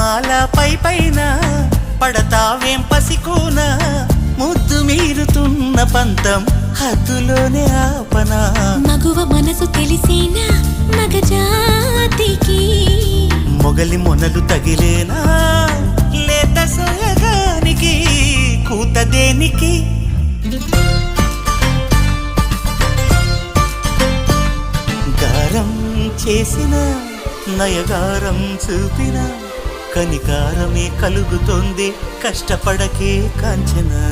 మాల పైన పడతావేం పసికోన ముద్దు మీరుతున్న పంతం హద్దులోనే ఆపనా మగువ మనసు తెలిసేనా మగజాతికి మొగలి మొనలు తగిలేనా లేత సోయగానికి కూత దేనికి గారం చేసిన నయగారం చూపిన కనికారమే కలుగుతోంది కష్టపడకే కాంచనా